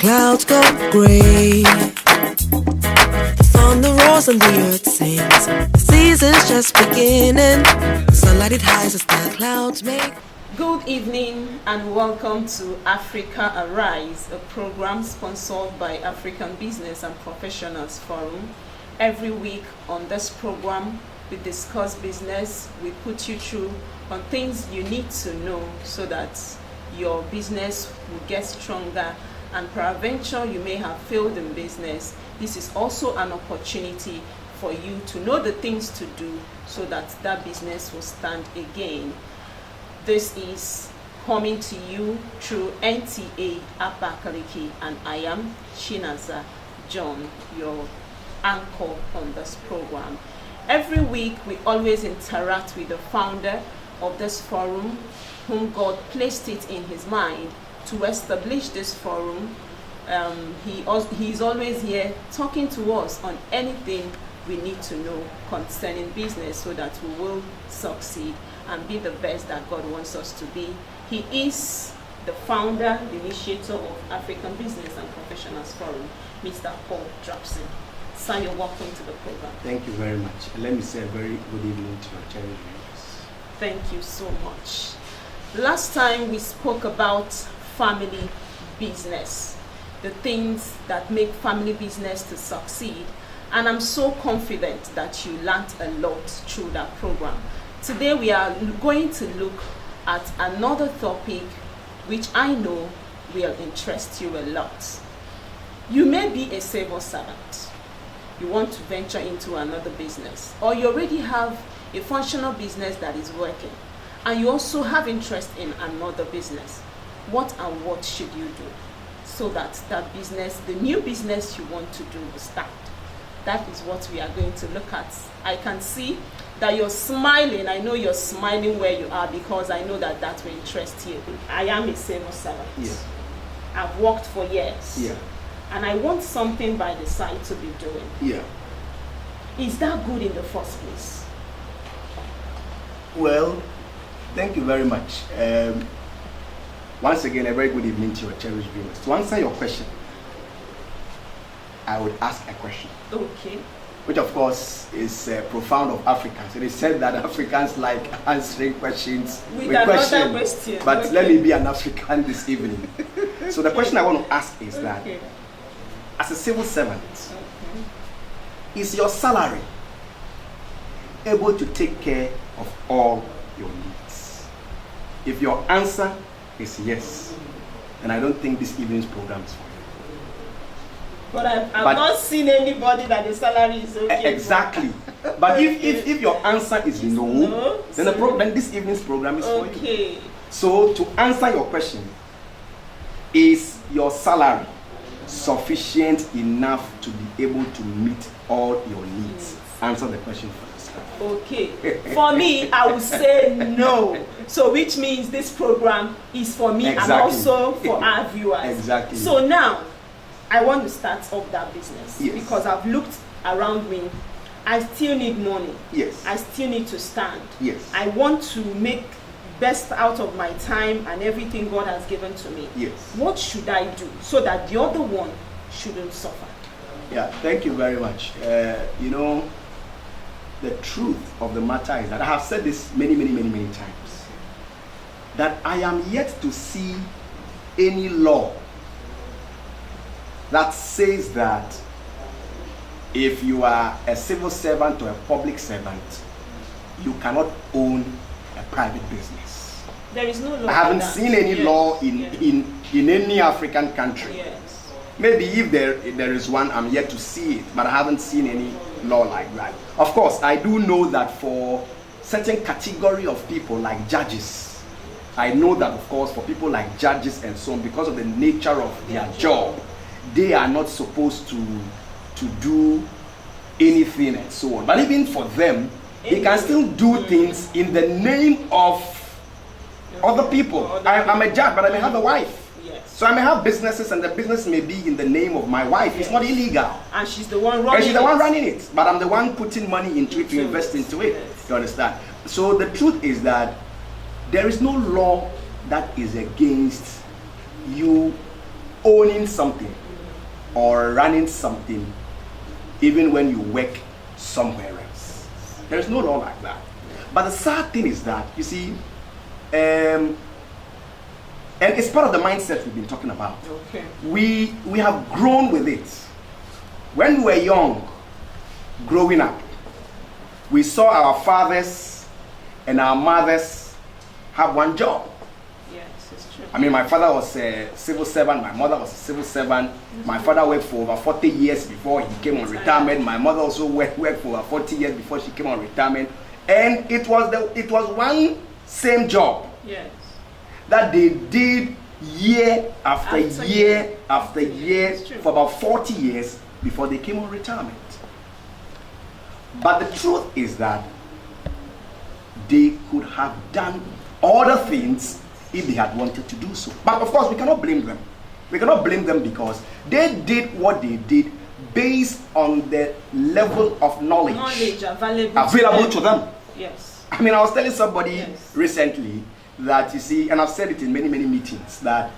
clouds go grey. The thunder roars and the earth sings. The season's just beginning. Sunlight it hides as the clouds make. Good evening and welcome to Africa Arise, a program sponsored by African Business and Professionals Forum. Every week on this program, we discuss business. We put you through on things you need to know so that your business will get stronger, and peradventure you may have failed in business. This is also an opportunity for you to know the things to do so that that business will stand again. This is coming to you through NTA Abakaliki, and I am Chinaza John, your anchor on this program. Every week we always interact with the founder of this forum, whom God placed it in his mind to establish this forum. He's always here talking to us on anything we need to know concerning business so that we will succeed and be the best that God wants us to be. He is the founder, the initiator of African Business and Professionals Forum, Mr. Paul Dropson. Sir, you're welcome to the program. Thank you very much. Let me say a very good evening to our cherished viewers. Thank you so much. Last time we spoke about family business, the things that make family business to succeed, and I'm so confident that you learned a lot through that program. Today we are going to look at another topic which I know will interest you a lot. You may be a civil servant. You want to venture into another business, or you already have a functional business that is working, and you also have interest in another business. What and what should you do so that that business, the new business you want to do, will start? That is what we are going to look at. I can see that you're smiling. I know you're smiling where you are because I know that that will interest you. I am a civil servant. Yeah. I've worked for years. Yeah. And I want something by the side to be doing. Yeah. Is that good in the first place? Well, thank you very much. Once again, a very good evening to your cherished viewers. To answer your question, I would ask a question. Okay. Which of course is profound of Africans. It is said that Africans like answering questions with another question. But okay. Let me be an African this evening. So the question I want to ask is that, as a civil servant, is your salary able to take care of all your needs? If your answer is yes, then I don't think this evening's program is for you. But I've not seen anybody that the salary is okay. Exactly. But if your answer is no, then this evening's program is for you. So to answer your question, is your salary sufficient enough to be able to meet all your needs? Answer the question first. Okay. For me, I would say no. So which means this program is for me and also for our viewers. Exactly. So now, I want to start off that business. Yes. Because I've looked around me. I still need money. Yes. I still need to stand. Yes. I want to make best out of my time and everything God has given to me. Yes. What should I do so that the other one shouldn't suffer? Yeah, thank you very much. The truth of the matter is that I have said this many times, that I am yet to see any law that says that if you are a civil servant or a public servant, you cannot own a private business. There is no law. I haven't seen any law in any African country. Yes. Maybe if there is one, I'm yet to see it, but I haven't seen any law like that. Of course, I do know that for certain category of people like judges, I know that of course for people like judges and so on, because of the nature of their job, they are not supposed to do anything and so on. But even for them, they can still do things in the name of other people. I'm a judge, but I may have a wife. Yes. So I may have businesses, and the business may be in the name of my wife. Yes. It's not illegal. And she's the one running it. And she's the one running it. But I'm the one putting money into it, to invest into it. Yes. You understand? So the truth is that there is no law that is against you owning something or running something even when you work somewhere else. There's no law like that. But the sad thing is that, you see, and it's part of the mindset we've been talking about. Okay. We have grown with it. When we were young, growing up, we saw our fathers and our mothers have one job. Yes, it's true. I mean, my father was a civil servant, my mother was a civil servant. My father worked for over 40 years before he came on retirement. My mother also worked for over 40 years before she came on retirement. And it was one same job. Yes. That they did year after year after year for about 40 years before they came on retirement. But the truth is that they could have done other things if they had wanted to do so. But of course, we cannot blame them. We cannot blame them because they did what they did based on the level of knowledge available to them. Yes. I mean, I was telling somebody recently that, you see, and I've said it in many, many meetings, that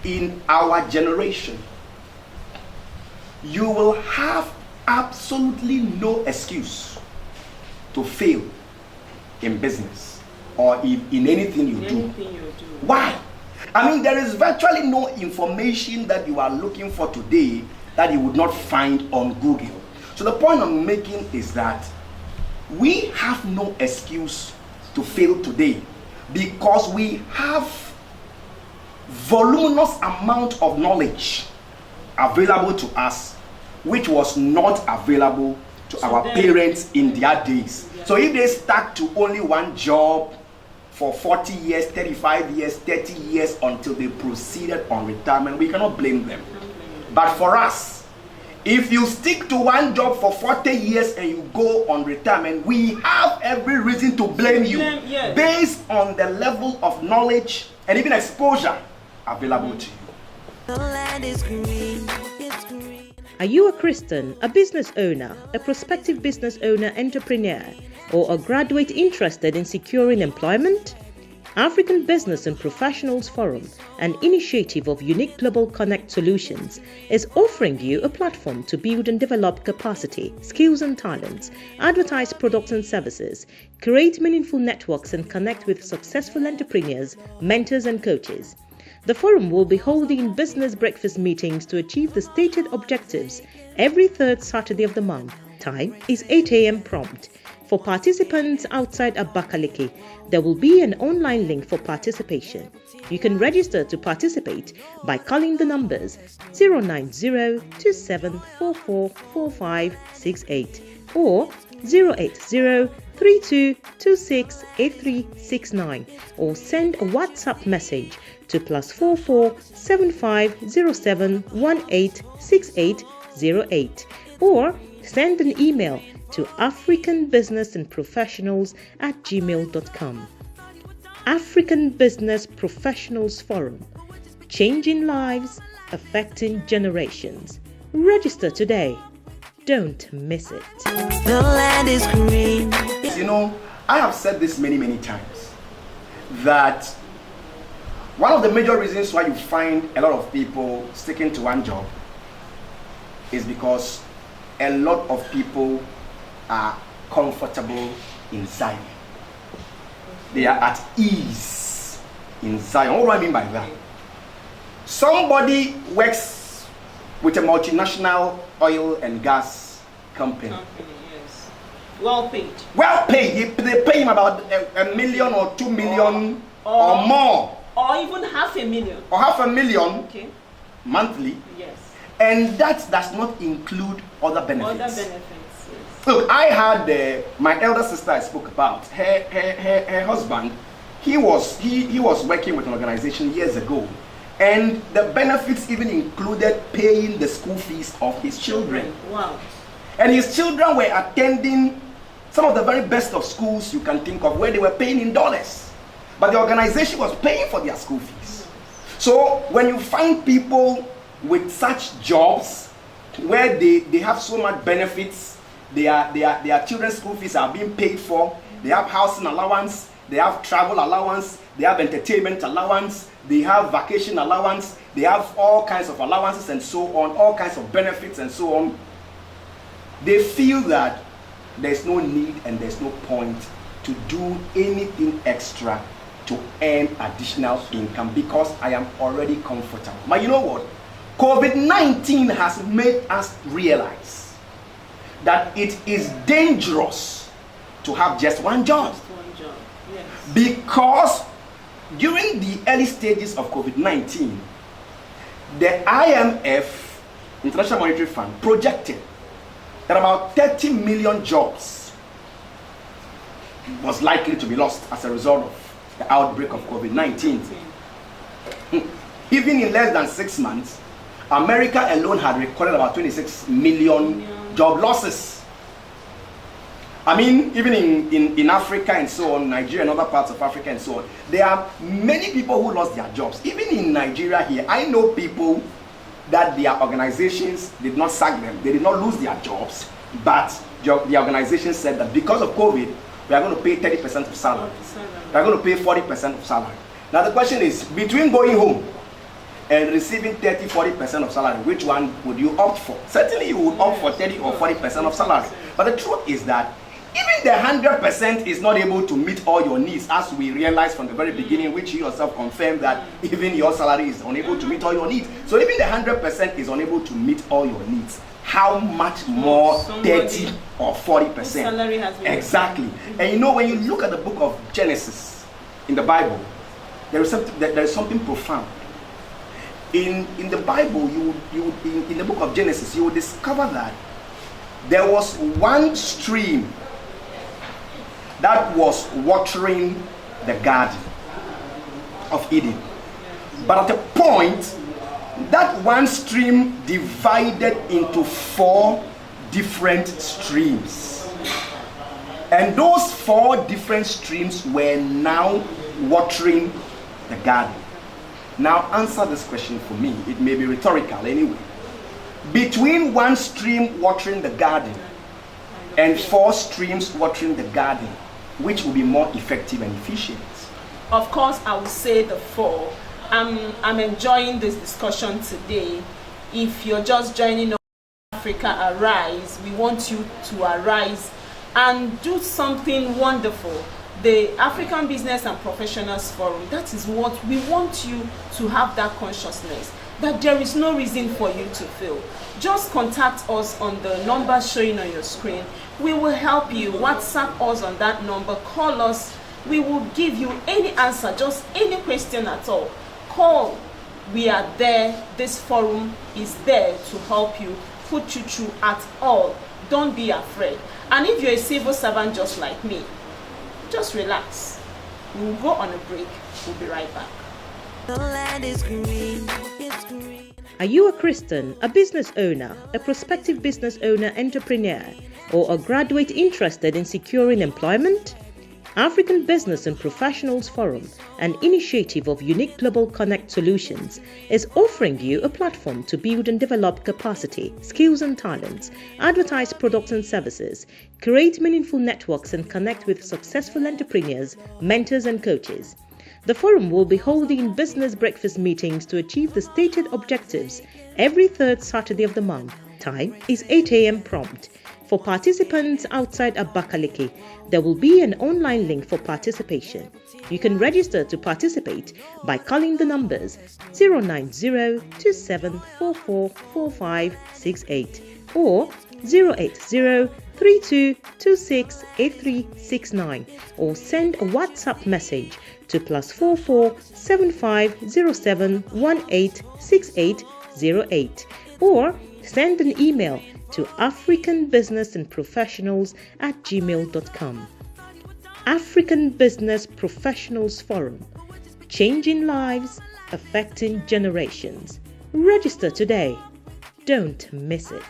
in our generation, you will have absolutely no excuse to fail in business or in anything you do. Why? I mean, there is virtually no information that you are looking for today that you would not find on Google. So the point I'm making is that we have no excuse to fail today because we have voluminous amount of knowledge available to us which was not available to our parents in their days. So if they stuck to only one job for 40 years, 35 years, 30 years until they proceeded on retirement, we cannot blame them. But for us, if you stick to one job for 40 years and you go on retirement, we have every reason to blame you based on the level of knowledge and even exposure available to you. The land is green, it's green. Are you a Christian, a business owner, a prospective business owner, entrepreneur, or a graduate interested in securing employment? African Business and Professionals Forum, an initiative of Unique Global Connect Solutions, is offering you a platform to build and develop capacity, skills and talents, advertise products and services, create meaningful networks and connect with successful entrepreneurs, mentors and coaches. The forum will be holding business breakfast meetings to achieve the stated objectives every third Saturday of the month. Time is 8 a.m. prompt. For participants outside Abakaliki, there will be an online link for participation. You can register to participate by calling the numbers 09027444568 or 08032268369 or send a WhatsApp message to +44 7507 186808 or send an email to africanbusinessandprofessionals@gmail.com. African Business Professionals Forum, changing lives, affecting generations. Register today. Don't miss it. The land is green. You know, I have said this many, many times that one of the major reasons why you find a lot of people sticking to one job is because a lot of people are comfortable in Zion. They are at ease in Zion. What do I mean by that? Somebody works with a multinational oil and gas company. Yes. Well paid. Well paid. They pay him about a million or 2 million or more. Or even $500,000. Or $500,000 Okay. monthly. Yes. And that does not include other benefits. Other benefits, yes. Look, I had my elder sister I spoke about. Her husband, he was working with an organization years ago, and the benefits even included paying the school fees of his children. Wow. And his children were attending some of the very best of schools you can think of, where they were paying in dollars, but the organization was paying for their school fees. So when you find people with such jobs where they have so much benefits, their children's school fees are being paid for, they have housing allowance, they have travel allowance, they have entertainment allowance, they have vacation allowance, they have all kinds of allowances and so on, all kinds of benefits and so on. They feel that there's no need and there's no point to do anything extra to earn additional income because I am already comfortable. But you know what? COVID-19 has made us realize that it is dangerous to have just one job. Yes. Because during the early stages of COVID-19, the IMF, International Monetary Fund, projected that about 30 million jobs was likely to be lost as a result of the outbreak of COVID-19. Even in less than 6 months, America alone had recorded about 26 million job losses. I mean, even in Africa and so on, Nigeria and other parts of Africa and so on, there are many people who lost their jobs. Even in Nigeria here, I know people that their organizations did not sack them. They did not lose their jobs, but the organization said that because of COVID, we are going to pay 30% of salary. We are going to pay 40% of salary. Now the question is, between going home and receiving 30-40% of salary, which one would you opt for? Certainly you would opt for 30 or 40% of salary. But the truth is that even the 100% is not able to meet all your needs, as we realized from the very beginning, which you yourself confirmed that even your salary is unable to meet all your needs. So even the 100% is unable to meet all your needs. How much more 30 or 40%? Salary has been exactly. And you know, when you look at the book of Genesis in the Bible, there is something profound. In the Bible, in the book of Genesis, you will discover that there was one stream that was watering the garden of Eden. But at a point, that one stream divided into 4 different streams. And those 4 different streams were now watering the garden. Now answer this question for me. It may be rhetorical anyway. Between one stream watering the garden and 4 streams watering the garden, which will be more effective and efficient? Of course, I would say the 4. I'm enjoying this discussion today. If you're just joining Africa Arise, we want you to arise and do something wonderful. The African Business and Professionals Forum, that is what we want you to have, that consciousness that there is no reason for you to fail. Just contact us on the number showing on your screen. We will help you. WhatsApp us on that number. Call us. We will give you any answer, just any question at all. Call. We are there. This forum is there to help you, put you through at all. Don't be afraid. And if you're a civil servant just like me, just relax. We will go on a break. We'll be right back. The land is green, it's green. Are you a Christian, a business owner, a prospective business owner, entrepreneur, or a graduate interested in securing employment? African Business and Professionals Forum, an initiative of Unique Global Connect Solutions, is offering you a platform to build and develop capacity, skills and talents, advertise products and services, create meaningful networks and connect with successful entrepreneurs, mentors and coaches. The forum will be holding business breakfast meetings to achieve the stated objectives every 3rd Saturday of the month. Time is 8 a.m. prompt. For participants outside Abakaliki, there will be an online link for participation. You can register to participate by calling the numbers 09027444568 or 08032268369, or send a WhatsApp message to +44 7507 186808, or send an email to africanbusinessandprofessionals@gmail.com. African Business Professionals Forum, changing lives, affecting generations. Register today. Don't miss it.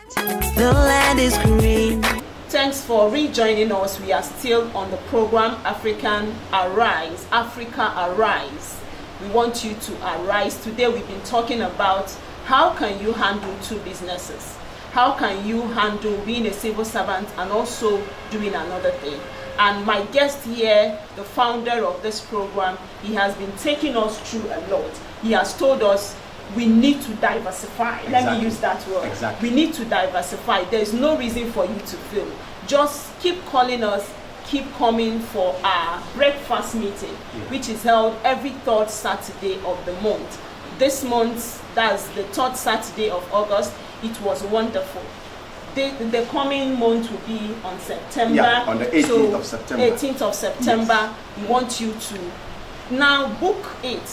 The land is green. Thanks for rejoining us. We are still on the program African Arise, Africa Arise. We want you to arise. Today we've been talking about how can you handle 2 businesses. How can you handle being a civil servant and also doing another thing? And my guest here, the founder of this program, he has been taking us through a lot. He has told us we need to diversify. Let Exactly. me use that word. Exactly. We need to diversify. There's no reason for you to fail. Just keep calling us, keep coming for our breakfast meeting, which is held every third Saturday of the month. This month, that's the third Saturday of August. It was wonderful. The coming month will be on September. Yeah, on the 18th of September. 18th of September. Yes. We want you to now book it.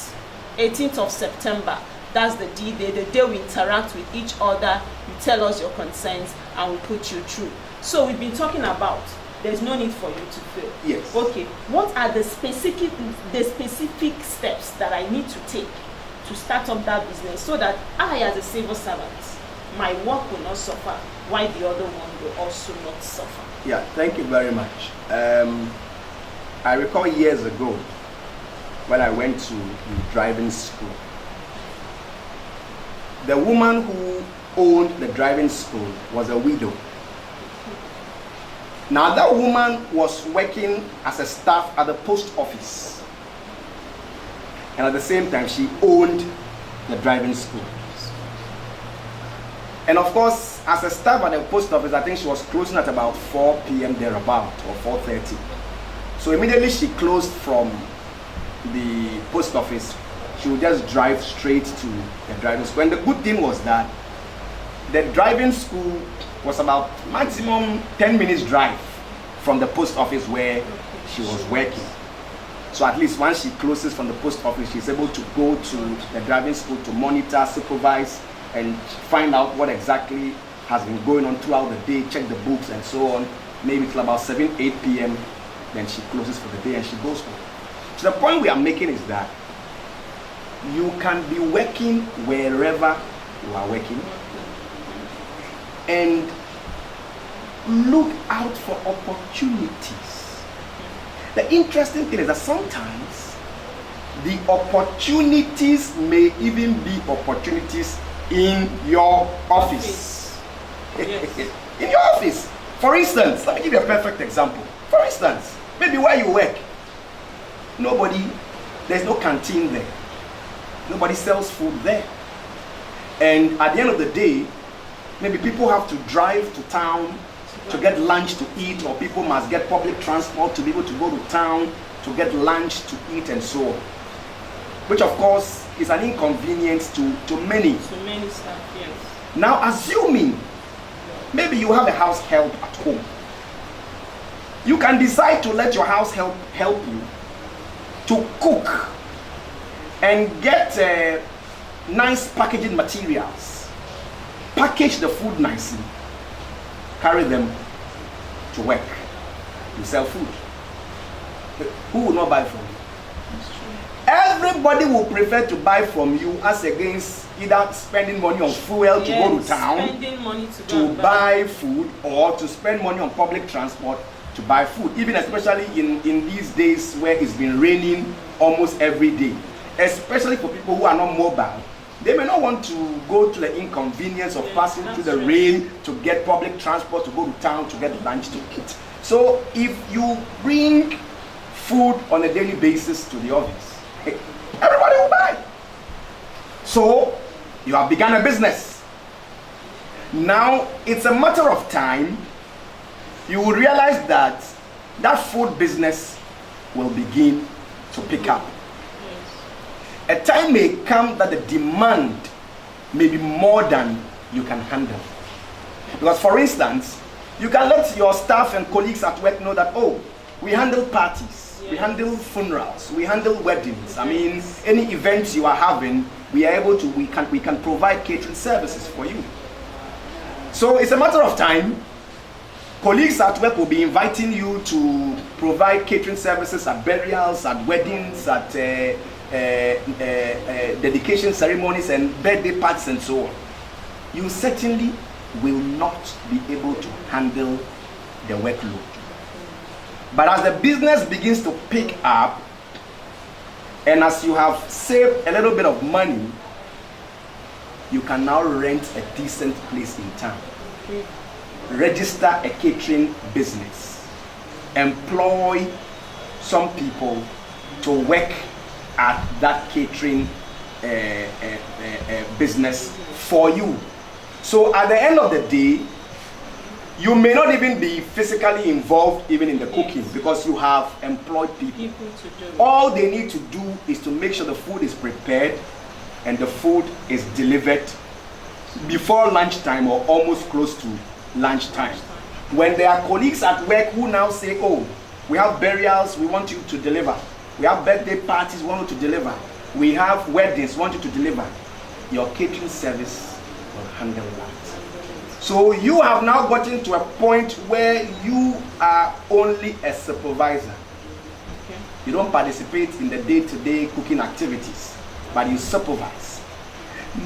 18th of September. That's the D-Day, the day we interact with each other. You tell us your concerns and we put you through. So we've been talking about there's no need for you to fail. Yes. Okay. What are the specific steps that I need to take to start up that business so that I, as a civil servant, my work will not suffer, while the other one will also not suffer? Yeah, thank you very much. I recall years ago when I went to driving school. The woman who owned the driving school was a widow. Now that woman was working as a staff at the post office, and at the same time she owned the driving school. And of course, as a staff at the post office, I think she was closing at about 4 p.m. thereabout, or 4:30. So immediately she closed from the post office, she would just drive straight to the driving school. And the good thing was that the driving school was about maximum 10 minutes drive from the post office where she was working. So at least once she closes from the post office, she's able to go to the driving school to monitor, supervise, and find out what exactly has been going on throughout the day, check the books and so on. Maybe till about 7, 8 p.m. Then she closes for the day and she goes home. So the point we are making is that you can be working wherever you are working and look out for opportunities. The interesting thing is that sometimes the opportunities may even be opportunities in your office. Yes. In your office. For instance, let me give you a perfect example. For instance, maybe where you work, there's no canteen there. Nobody sells food there. And at the end of the day, maybe people have to drive to town to get lunch to eat, or people must get public transport to be able to go to town to get lunch to eat and so on. Which of course is an inconvenience to many. To many staff, yes. Now assuming maybe you have a house help at home, you can decide to let your house help you to cook and get nice packaging materials, package the food nicely, carry them to work. You sell food. Who will not buy from you? Everybody will prefer to buy from you as against either spending money on fuel to go to town, spending money to buy food, or to spend money on public transport to buy food. Even especially in these days where it's been raining almost every day. Especially for people who are not mobile, they may not want to go to the inconvenience of passing through the rain to get public transport to go to town to get lunch to eat. So if you bring food on a daily basis to the office, everybody will buy. So you have begun a business. Now it's a matter of time you will realize that that food business will begin to pick up. A time may come that the demand may be more than you can handle. Because for instance, you can let your staff and colleagues at work know that, oh, we handle parties, we handle funerals, we handle weddings. I mean, any events you are having, we can provide catering services for you. So it's a matter of time. Colleagues at work will be inviting you to provide catering services at burials, at weddings, at dedication ceremonies and birthday parties and so on. You certainly will not be able to handle the workload. But as the business begins to pick up, and as you have saved a little bit of money, you can now rent a decent place in town. Register a catering business. Employ some people to work at that catering business for you. So at the end of the day, you may not even be physically involved even in the cooking because you have employed people. To do. All they need to do is to make sure the food is prepared and the food is delivered before lunchtime or almost close to lunchtime. When there are colleagues at work who now say, oh, we have burials, we want you to deliver. We have birthday parties, we want you to deliver. We have weddings, we want you to deliver. Your catering service will handle that. So you have now gotten to a point where you are only a supervisor. Okay. You don't participate in the day-to-day cooking activities, but you supervise.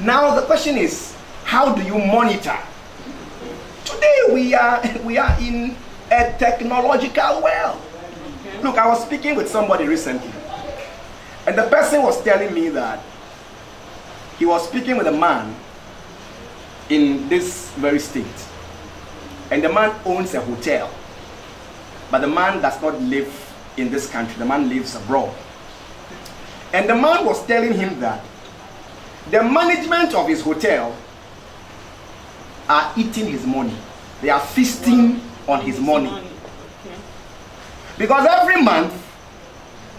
Now the question is, how do you monitor? Today we are in a technological world. Okay. Look, I was speaking with somebody recently, and the person was telling me that he was speaking with a man in this very state, and the man owns a hotel, but the man does not live in this country. The man lives abroad, and the man was telling him that the management of his hotel are eating his money. They are feasting on his money. Okay. Because every month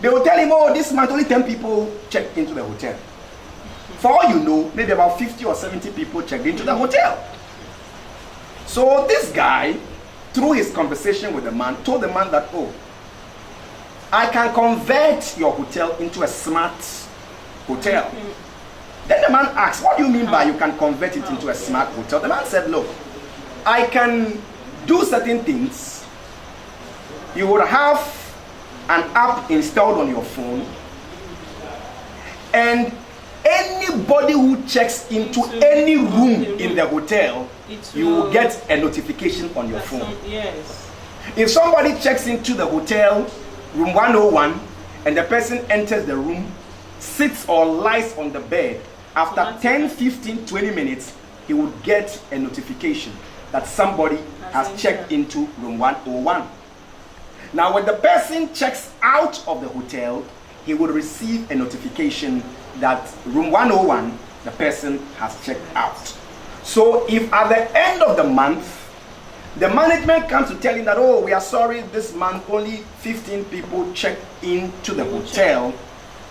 they will tell him, oh, this month only 10 people checked into the hotel. For all you know, maybe about 50 or 70 people checked into the hotel. So this guy, through his conversation with the man, told the man that, oh, I can convert your hotel into a smart hotel. Then the man asked, what do you mean by you can convert it into a smart hotel? The man said, look, I can do certain things. You would have an app installed on your phone, and anybody who checks into any room in the hotel, you will get a notification on your phone. Yes. If somebody checks into the hotel, room 101, and the person enters the room, sits or lies on the bed, after 10, 15, 20 minutes, he would get a notification that somebody has checked into room 101. Now, when the person checks out of the hotel, he will receive a notification that room 101, the person has checked out. So if at the end of the month, the management comes to tell him that, oh, we are sorry, this month only 15 people checked into the hotel,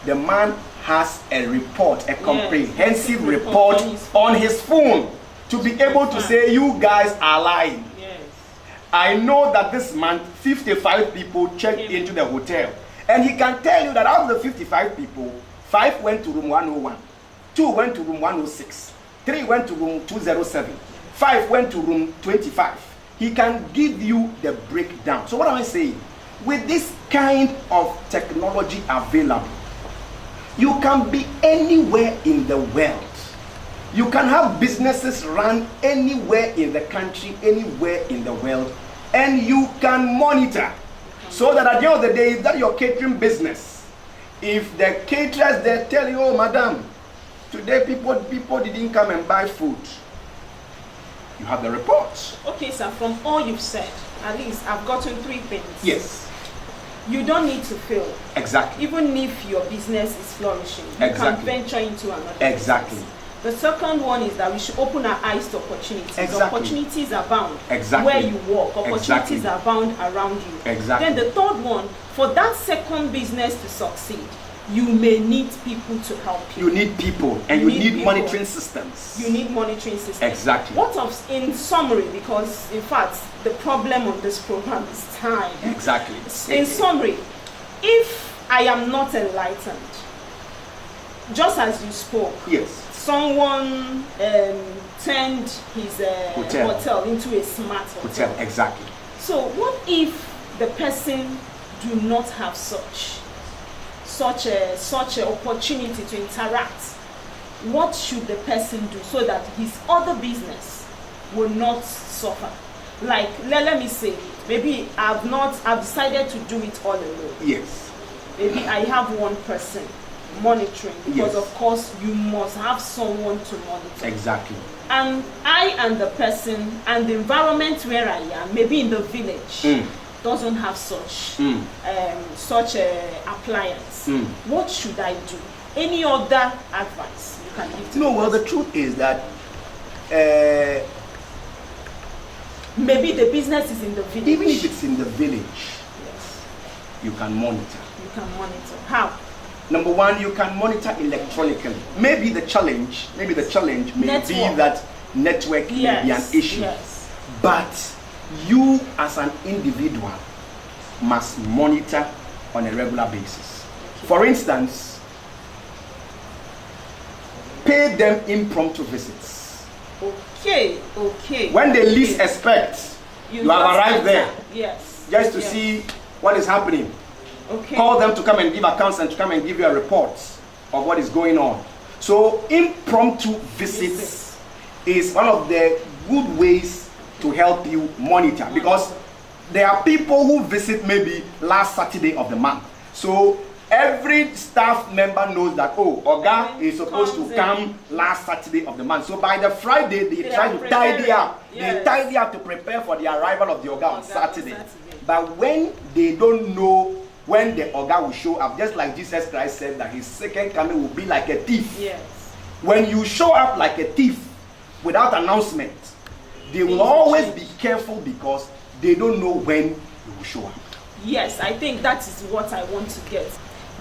the man has a report, a comprehensive report on his phone to be able to say, you guys are lying. Yes. I know that this month 55 people checked into the hotel, and he can tell you that out of the 55 people, 5 went to room 101, 2 went to room 106, 3 went to room 207, 5 went to room 25. He can give you the breakdown. So what am I saying? With this kind of technology available, you can be anywhere in the world. You can have businesses run anywhere in the country, anywhere in the world, and you can monitor. So that at the end of the day, if that's your catering business, if the caterers they tell you, oh madam, today people didn't come and buy food, you have the reports. Okay, sir, from all you've said, at least I've gotten 3 things. Yes. You don't need to fail. Exactly. Even if your business is flourishing, you Exactly. can venture into another Exactly. business. The second one is that we should open our eyes to opportunities. Exactly. Opportunities are bound Exactly. where you work. Opportunities Exactly. are bound around you. Exactly. Then the third one, for that second business to succeed, you may need people to help you. You need people, and you need people. monitoring systems. You need monitoring systems. Exactly. What of, in summary, because in fact the problem of this program is time. Exactly. In summary, if I am not enlightened, just as you spoke, Yes. someone turned his hotel into a smart hotel. Exactly. So what if the person do not have such a opportunity to interact? What should the person do so that his other business will not suffer? Like, let me say, maybe I've decided to do it all alone. Yes. Maybe I have one person monitoring, because Yes. of course you must have someone to monitor. Exactly. And I and the person and the environment where I am, maybe in the village, doesn't have such appliance. What should I do? Any other advice you can give to No, me? well, the truth is that maybe the business is in the village. even if it's in the village, Yes, you can monitor. you can monitor. How? Number one, you can monitor electronically. Maybe the challenge may Network. be that network may be an Yes, issue. yes. But you as an individual must monitor on a regular basis. For instance, pay them impromptu visits. Okay. When they Okay. least expect, you have just arrived enter. there Yes. just to Yes. see what is happening. Okay. Call them to come and give accounts and to come and give you a report of what is going on. So impromptu visits is one of the good ways to help you monitor, because there are people who visit maybe last Saturday of the month. So every staff member knows that, oh, Oga is supposed to come last Saturday of the month. So by the Friday, they try to tidy up. Yes. They tidy up to prepare for the arrival of the Oga on Saturday. Saturday. But when they don't know when the Oga will show up, just like Jesus Christ said that his second coming will be like a thief. Yes. When you show up like a thief without announcement, they will always be careful because they don't know when you will show up. Yes, I think that is what I want to get.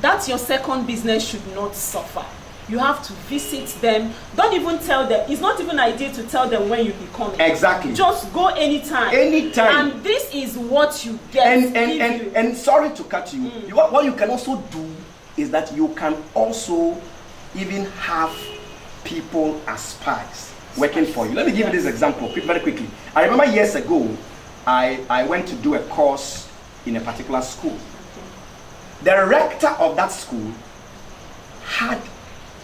That your second business should not suffer. You have to visit them. Don't even tell them. It's not even ideal to tell them when you be coming. Exactly. Just go anytime. Anytime. And this is what you get. And sorry to cut you. What you can also do is that you can also even have people as spies working for you. Let me give you this example very quickly. I remember years ago, I went to do a course in a particular school. The rector of that school had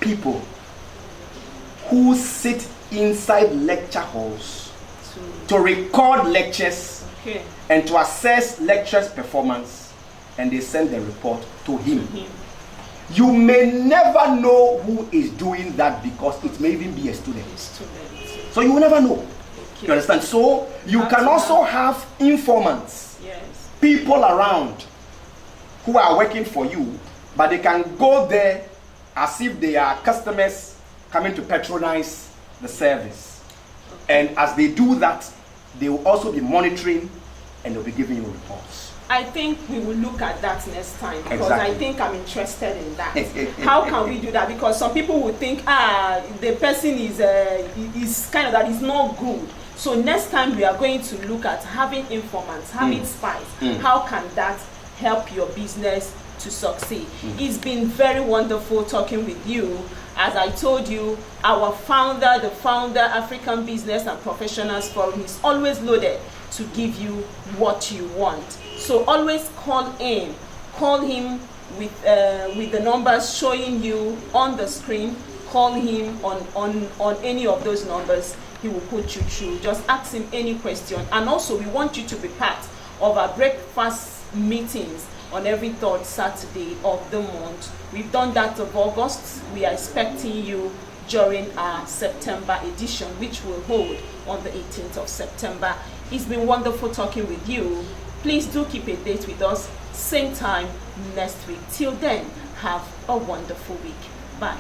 people who sit inside lecture halls to record lectures Okay. and to assess lecturers' performance, and they send the report to him. You may never know who is doing that because it may even be a student. Students. So you will never know. Okay. You understand? So you Have can to also have informants, Yes. people around who are working for you, but they can go there as if they are customers coming to patronize the service. And as they do that, they will also be monitoring and they'll be giving you reports. I think we will look at that next time because Exactly. I think I'm interested in that. How can we do that? Because some people would think, the person is kind of that is not good. So next time we are going to look at having informants, having spies. How can that help your business to succeed? It's been very wonderful talking with you. As I told you, our founder, the founder, African Business and Professionals Forum, is always loaded to give you what you want. So always call in. Call him with the numbers showing you on the screen. Call him on any of those numbers. He will put you through. Just ask him any question. And also, we want you to be part of our breakfast meetings on every third Saturday of the month. We've done that of August. We are expecting you during our September edition, which will hold on the 18th of September. It's been wonderful talking with you. Please do keep a date with us, same time next week. Till then, have a wonderful week. Bye.